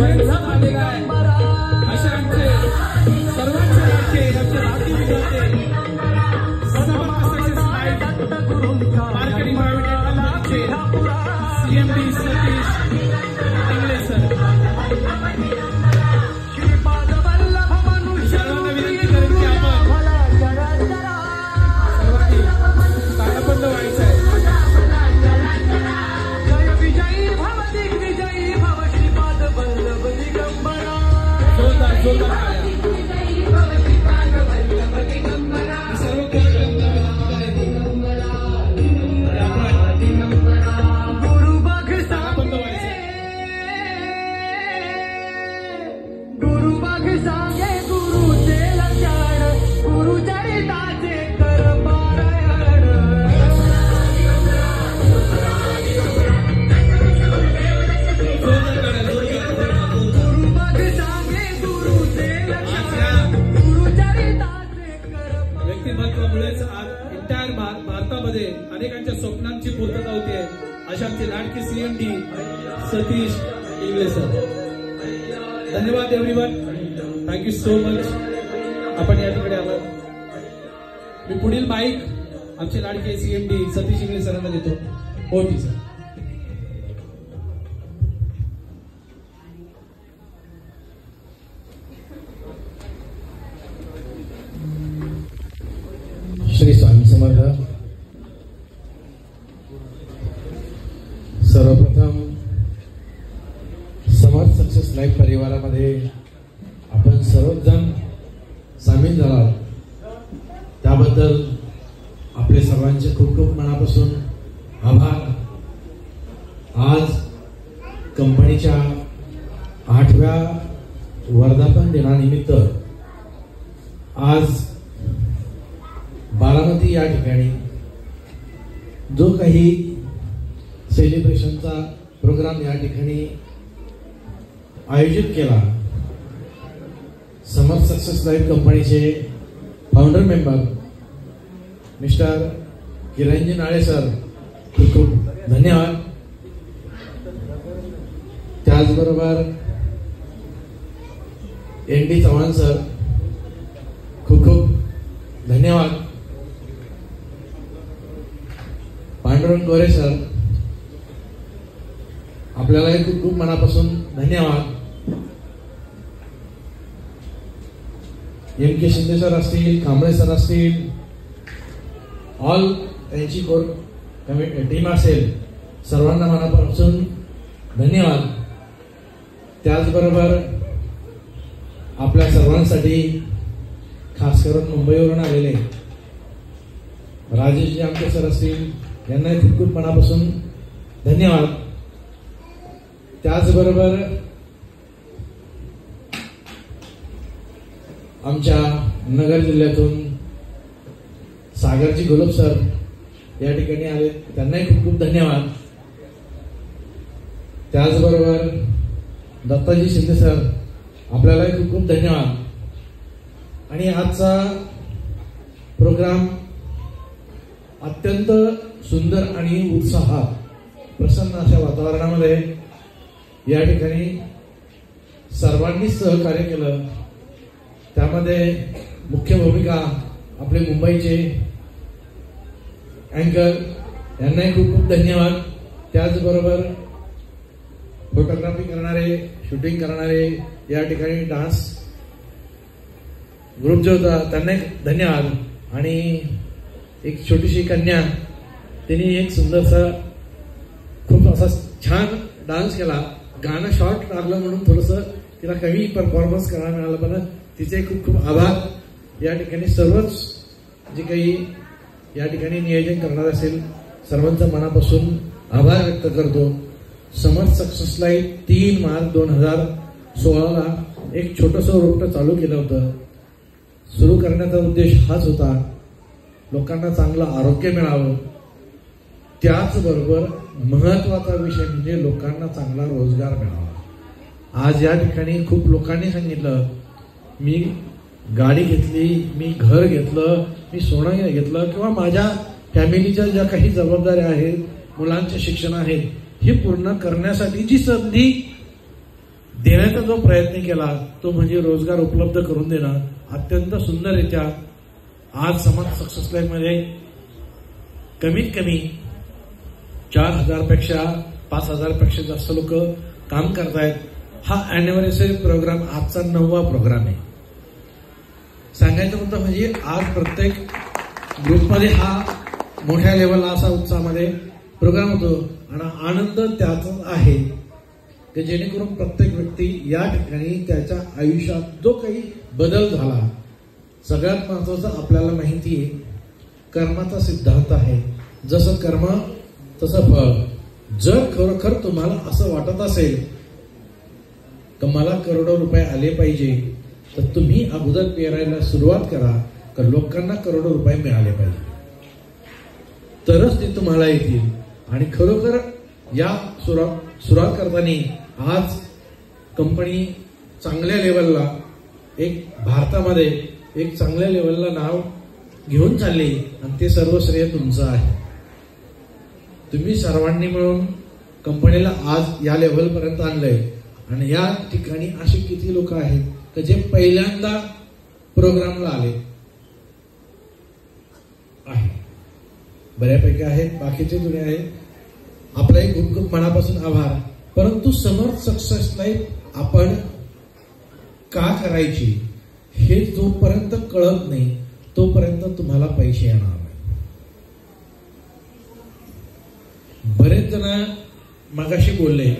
शुभेच्छा आलेला आहे अशा आमचे सर्वांचे लाडके आमचे लाडके विद्यार्थी marketing private CMD Satish Ingle sir सर्वांना विनंती करेन की आपण सर्वांनी ताळबंद व्हायचं आहे. जोरदार जोरदार व्यक्तिमत्वामुळेच आज इंटायर भारतामध्ये अनेकांच्या स्वप्नांची पूर्तता होते अशा आमचे लाडके सीएमडी सतीश इंगळे सर. धन्यवाद एव्हरीवन. Thank you so much. आपण या ठिकाणी आलात. मी पुढील माईक आमचे लाडके सीएमडी सतीश इंगळे सरांना देतो. होती सर. श्री स्वामी समर्थ. सर्वप्रथम समर्थ सक्सेस लाईफ परिवारामध्ये आपण सर्वजण सामील झालात त्याबद्दल आपले सर्वांचे खूप खूप मनापासून आभार. आज कंपनीच्या 8व्या वर्धापन दिनानिमित्त आज बारामती या ठिकाणी जो काही सेलिब्रेशनचा प्रोग्राम या ठिकाणी आयोजित केला, समर्थ सक्सेस लाईफ कंपनीचे फाउंडर मेंबर मिस्टर किरणजी नाळे सर खूप खूप धन्यवाद. त्याचबरोबर एन.डी. चव्हाण सर खूप खूप धन्यवाद. पांडुरंग गोरे सर आपल्यालाही खूप खूप मनापासून धन्यवाद. एम के शिंदे सर असतील, कांबळे सर असतील, ऑल त्यांची कोर टीम असेल, सर्वांना मनापासून धन्यवाद. त्याचबरोबर आपल्या सर्वांसाठी खास करून मुंबईवरून आलेले राजेशजी आमटे सर असतील, यांनाही खूप खूप मनापासून धन्यवाद. त्याचबरोबर आमच्या नगर जिल्ह्यातून सागरजी गोलब सर या ठिकाणी आले, त्यांनाही खूप खूप धन्यवाद. त्याचबरोबर दत्ताजी शिंदे सर आपल्यालाही खूप खूप धन्यवाद. आणि आजचा प्रोग्राम अत्यंत सुंदर आणि उत्साहात प्रसन्न अशा वातावरणामध्ये या ठिकाणी सर्वांनी सहकार्य केलं. त्यामध्ये मुख्य भूमिका आपले मुंबईचे अँकर यांनाही खूप खूप धन्यवाद. त्याचबरोबर फोटोग्राफी करणारे, शूटिंग करणारे, या ठिकाणी डान्स ग्रुप जो होता त्यांना धन्यवाद. आणि एक छोटीशी कन्या, तिने एक सुंदरसा खूप असा छान डान्स केला. गाणं शॉर्ट लागलं म्हणून थोडंसं तिला कमी परफॉर्मन्स करायला मिळालं, पण तिचे खूप खूप आभार. या ठिकाणी सर्वच जे काही या ठिकाणी नियोजन करणार असेल सर्वांचा मनापासून आभार व्यक्त करतो. समर्थ सक्सेस लाईफ 3 मार्च 2016 एक छोटंसं रोपटं चालू केलं होतं. सुरू करण्याचा उद्देश हाच होता, लोकांना चांगलं आरोग्य मिळावं. त्याचबरोबर महत्वाचा विषय म्हणजे लोकांना चांगला रोजगार मिळावा. आज या ठिकाणी खूप लोकांनी सांगितलं, मी गाडी घेतली, मी घर घेतलं, मी सोनं घेतलं, किंवा माझ्या फॅमिलीच्या ज्या काही जबाबदाऱ्या आहेत, मुलांचे शिक्षण आहेत, हे पूर्ण करण्यासाठी जी संधी देण्याचा जो प्रयत्न केला तो म्हणजे रोजगार उपलब्ध करून देणं. अत्यंत सुंदररित्या आज समाज सक्सेस लाईफ मध्ये कमीत कमी 4,000 पेक्षा 5,000 पेक्षा जास्त लोक काम करतायत. हा अॅनिव्हर्सरी प्रोग्राम आजचा 9वा प्रोग्राम आहे. सांगायचं मुद्दा म्हणजे आज प्रत्येक ग्रुपमध्ये हा मोठ्या लेवलला असा उत्साहामध्ये प्रोग्राम होतो आणि आनंद त्याचा आहे की जेणेकरून प्रत्येक व्यक्ती या ठिकाणी त्याच्या आयुष्यात जो काही बदल झाला. सगळ्यात महत्वाचं आपल्याला माहिती आहे कर्माचा सिद्धांत आहे. जसं कर्म तसं फळ. जर खरोखर तुम्हाला असं वाटत असेल तर मला करोडो रुपये आले पाहिजे तर तुम्ही अगोदर पेरायला सुरुवात करा तर लोकांना करोडो रुपये मिळाले पाहिजे तरच ते तुम्हाला येतील. आणि खरोखर या सुरुवात करताना आज कंपनी चांगल्या लेवलला एक भारतामध्ये एक चांगल्या लेवलला नाव घेऊन चालली आणि ते सर्व श्रेय तुमचं आहे. तुम्ही सर्वांनी मिळून कंपनीला आज या लेवलपर्यंत आणलंय. आणि या ठिकाणी असे किती लोक आहेत की जे पहिल्यांदा प्रोग्रामला आले आहे. बऱ्यापैकी आहेत, बाकीचे जुने आहेत. आपलाही खूप खूप मनापासून आभार. परंतु समर्थ सक्सेस लाईफ आपण का करायची हे जोपर्यंत कळत नाही तोपर्यंत तुम्हाला पैसे येणार नाही. बरेच जण मगाशी बोलले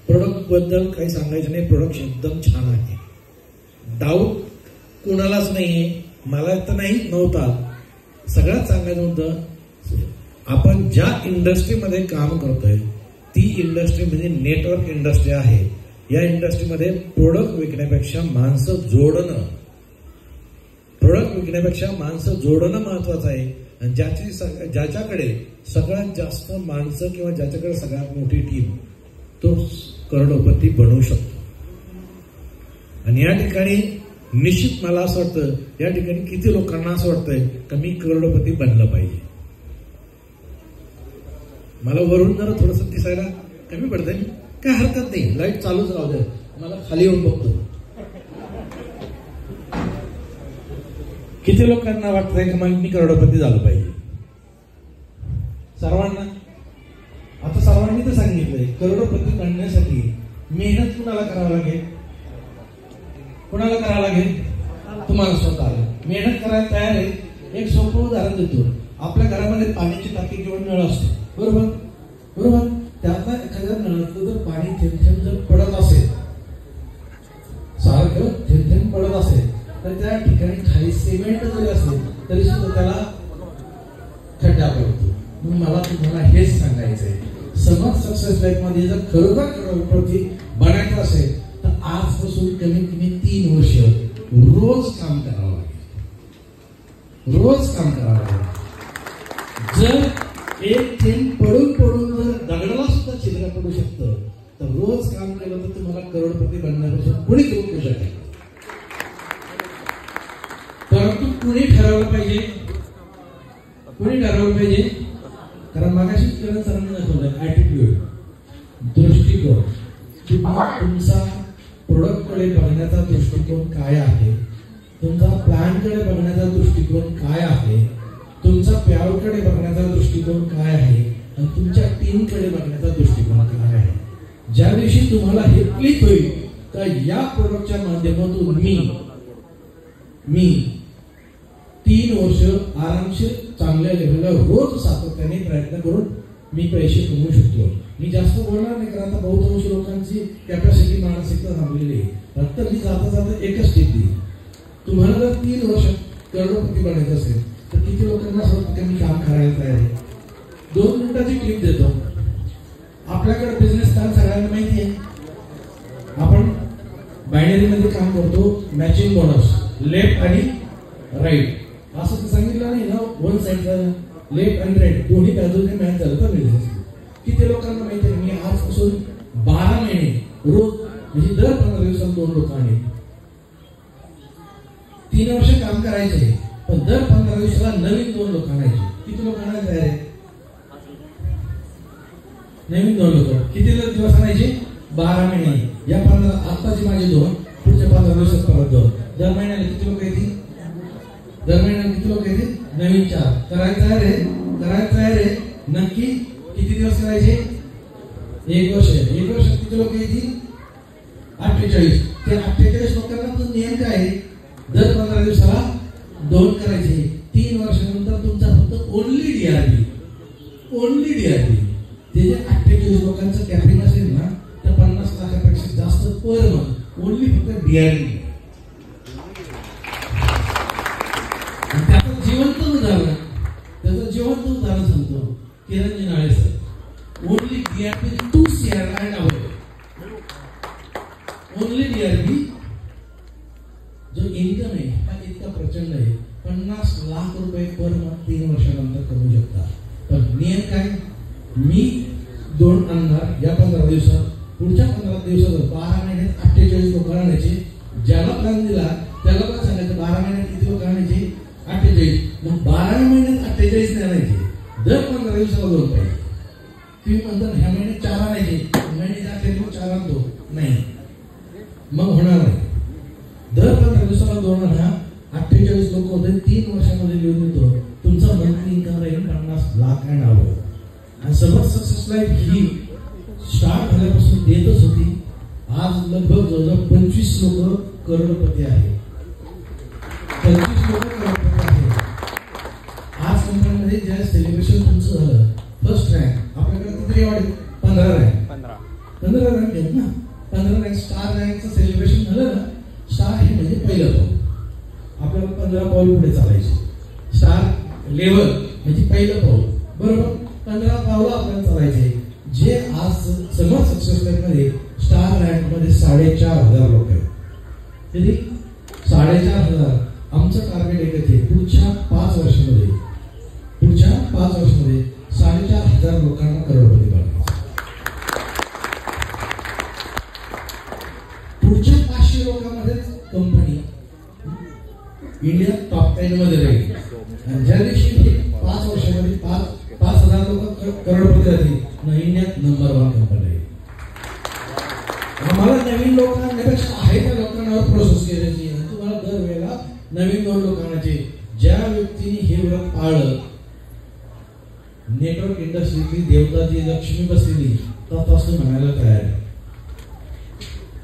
प्रोडक्ट बद्दल काही सांगायचं नाही. प्रोडक्ट एकदम छान आहे. डाऊट कुणालाच नाहीये. मला तर नाही नव्हता. सगळ्यात सांगायचं होतं आपण ज्या इंडस्ट्रीमध्ये काम करतोय ती इंडस्ट्री म्हणजे नेटवर्क इंडस्ट्री आहे. या इंडस्ट्रीमध्ये प्रोडक्ट विकण्यापेक्षा माणसं जोडणं महत्वाचं आहे. आणि ज्याच्याकडे सगळ्यात जास्त माणसं किंवा ज्याच्याकडे सगळ्यात मोठी टीम तो करोडपती बनवू शकतो. आणि या ठिकाणी निश्चित मला असं वाटतं या ठिकाणी किती लोकांना असं वाटतंय की मी करोडपती बनलं पाहिजे. मला वरून जरा थोडस दिसायला कमी पडतंय. काय हरकत नाही. लाईट चालूच राहू दे. मला खाली येऊन बघतो किती लोकांना वाटतंय की मग मी करोडपती झालं पाहिजे. सर्वांना आता सर्वांनी तर सांगितलंय करोडपती बनण्यासाठी मेहनत कुणाला करावं लागेल. तुम्हाला स्वतःला मेहनत करायला तयार आहे. एक सोपं उदाहरण देतो. आपल्या घरामध्ये पाण्याची टाकी किंवा नळ असतो बरोबर. त्यातला एखाद्या नळातलं जर पाणी थेंब जर पडत असेल सारखं थेंब पडत असेल तर त्या ठिकाणी खाली सिमेंट जरी असेल तरी सुद्धा त्याला खड्डा पडतो. मला तुम्हाला हेच सांगायचंय समर्थ सक्सेस लाईफ मध्ये जर खरोखर करोडपती बनायचं असेल तर आजपासून कमीत कमी 3 वर्ष रोज काम करावं लागेल. जर एक थेंब पडून जर दगडाला सुद्धा छिद्र पडू शकतं तर रोज काम केलं तर तुम्हाला करोडपती बनण्यापासून कोणी रोखू शकेल. परंतु कुणी ठरवलं पाहिजे कारण मागाशीच किरण सरांनी दाखवलं ऍटिट्यूड दृष्टिकोन. तुमचा प्रोडक्टकडे बघण्याचा दृष्टिकोन काय आहे, तुमचा प्लॅनकडे बघण्याचा दृष्टिकोन काय आहे, तुमचा प्यावकडे बघण्याचा दृष्टिकोन काय आहे आणि तुमच्या टीमकडे बघण्याचा दृष्टिकोन काय आहे. ज्या दिवशी तुम्हाला हे क्लिक होईल तर या प्रोडक्टच्या माध्यमातून मी 3 वर्ष आरामशीर चांगल्या लेवलला रोज सातत्याने प्रयत्न करून मी पैसे कमवू शकतो. मी जास्त बोलणार नाही कारण आता बहुतांश लोकांची कॅपॅसिटी मानसिकता थांबलेली आहे. फक्त मी जाता एकच टिप दिली. तुम्हाला जर 3 वर्ष करोडपती बनायचं असेल तर किती लोकांना असं वाटतं की मी काम करायला तयार आहे. 2 मिनिटाची क्लिप देतो. आपल्याकडे बिझनेस प्लॅन सगळ्यांना माहिती आहे. आपण बायनरी मध्ये काम करतो. मॅचिंग बोनस लेफ्ट आणि राईट असं तर सांगितलं नाही ना. 1 साईडला लेफ्ट आणि राईट दोन्ही बाजूने मॅच झालं तर बिझनेस. किती लोकांना माहिती आहे मी आजपासून 12 महिने रोज म्हणजे दर 15 दिवसात 2 लोक आहेत. 3 वर्ष काम करायचे पण दर 15 दिवसाला नवीन 2 लोक आणायचे. किती लोक आणायला तयार आहे? नवीन 2 लोक. किती दिवस आणायचे? 12 महिने. या 15 आत्ताची माझी 2, पुढच्या 15 दिवसात परत 2. दर महिन्याला किती लोक येतील? दर महिन्याला किती लोक येतील? नवीन 4. करायचं आहे रे नक्की. किती दिवस करायचे? 1 वर्ष. 1 वर्षात किती लोक येतील? 48. ते 48 लोकांना तो नियम काय आहे? दर 15 दिवसाला 2 करायचे. 3 वर्षानंतर तुमचा फक्त ओनली डीआरबी ते जे 48 लोकांचं कॅपिंग असेल ना, तर 50 लाखापेक्षा जास्त पर मंथ ओनली फक्त डीआरबी. त्याचं जिवंत उदाहरण सांगतो. किरणजी Nale sir, only DRB 2 CR and above. Only DRB जो इन्कम आहे हा इतका प्रचंड आहे. 50 लाख रुपये पर मंथ 3 वर्षानंतर कमवू शकता. पण नियम काय? मी 2 आणणार या 15 दिवसात. पुढच्या 15 दिवसात 12 महिन्यात 48 लोक आणायचे. ज्याला प्लॅन दिला त्याला पण सांगायचं 12 महिन्यात किती लोक आणायचे? 48. मग 12 महिन्यात 48 नाही आणायचे. दर 15 दिवसाला 2 पाहिजे. तुम्ही म्हणता ह्या महिन्यात 4 आणायचे, महिन्यात अखेर 4 आणतो नाही, मग होणार नाही. दर 15 दिवसाला 2 आणा. 48 लोक होते. 3 वर्षामध्ये लिहून देतो. तुमचा मंथली इन्कम राहील 50 लाख अँड अबव. आणि समर्थ सक्सेस लाईफ ही स्टार्ट झाल्यापासून देतच होती. आज लगभग जवळजवळ 25 लोक करोडपती आहेत. 25 लोक करोडपती आहेत. आज कंपनीमध्ये ज्या सेलिब्रेशन तुमचं झालं, फर्स्ट रँक आपल्याकडे किती अवॉर्ड? 15 रँक. 15 रँक आहेत ना. 15 रँक स्टार रँकचं सेलिब्रेशन झालं ना. स्टार हे म्हणजे पहिलं पाऊल. आपल्याला 15 पाऊल पुढे चालायचे. स्टार लेवल म्हणजे पहिलं पाऊल, बरोबर. 15 पावलं आपल्याला चालायचे. जे आज समर्थ सक्सेस लाईफ मध्ये स्टार रँक मध्ये 4,500 लोक आहेत. किती? 4,500. आमचं टार्गेट एकच आहे, पुढच्या 5 वर्षामध्ये 4,500 लोकांना करोडपती बनवायचं. पुढच्या 500 लोकांमध्येच कंपनी इंडिया टॉप 10 मध्ये राहील. आणि ज्या दिवशी 5 वर्षामध्ये 5,000 लोक करोडपती राहतील ना, इंडियात नंबर 1 कंपनी आहे. आम्हाला नवीन लोक आणण्यापेक्षा आहे त्या लोकांवर प्रोसेस करायची. आणि तुम्हाला दरवेळेला नवीन 2 लोक आणायचे. ज्या व्यक्तीने हे व्रत पाळलं, नेटवर्क इंडस्ट्रीतली देवता जी लक्ष्मी बसलेली तसं म्हणायला तयार आहे.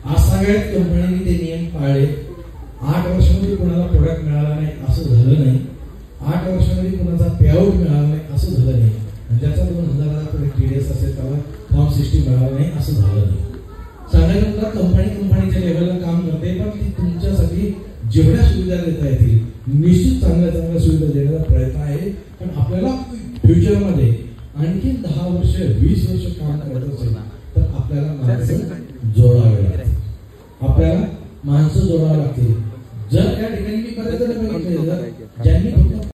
आज सगळ्यात कंपनीने ते नियम पाळले. 8 वर्षामध्ये कोणाला प्रोडक्ट मिळाला नाही असं झालं नाही. 8 वर्षामध्ये कोणाचा पेआउट मिळाला नाही असं झालं नाही. आणि त्याचा 2,000 TDS असेल त्याला फॉर्म 60 मिळाला नाही असं झालं नाही. सांगायला कंपनीच्या लेवलला काम करते, पण ती तुमच्यासाठी जेवढ्या सुविधा देता येतील निश्चित चांगल्या सुविधा देण्याचा प्रयत्न आहे. पण आपल्याला फ्युचरमध्ये आणखी 10 वर्ष 20 वर्ष काम करायचं असेल तर आपल्याला माणसं जोडावे लागतील. आपल्याला माणसं जोडावं लागतील. जर या ठिकाणी मी बरेच जण बघितले, ज्यांनी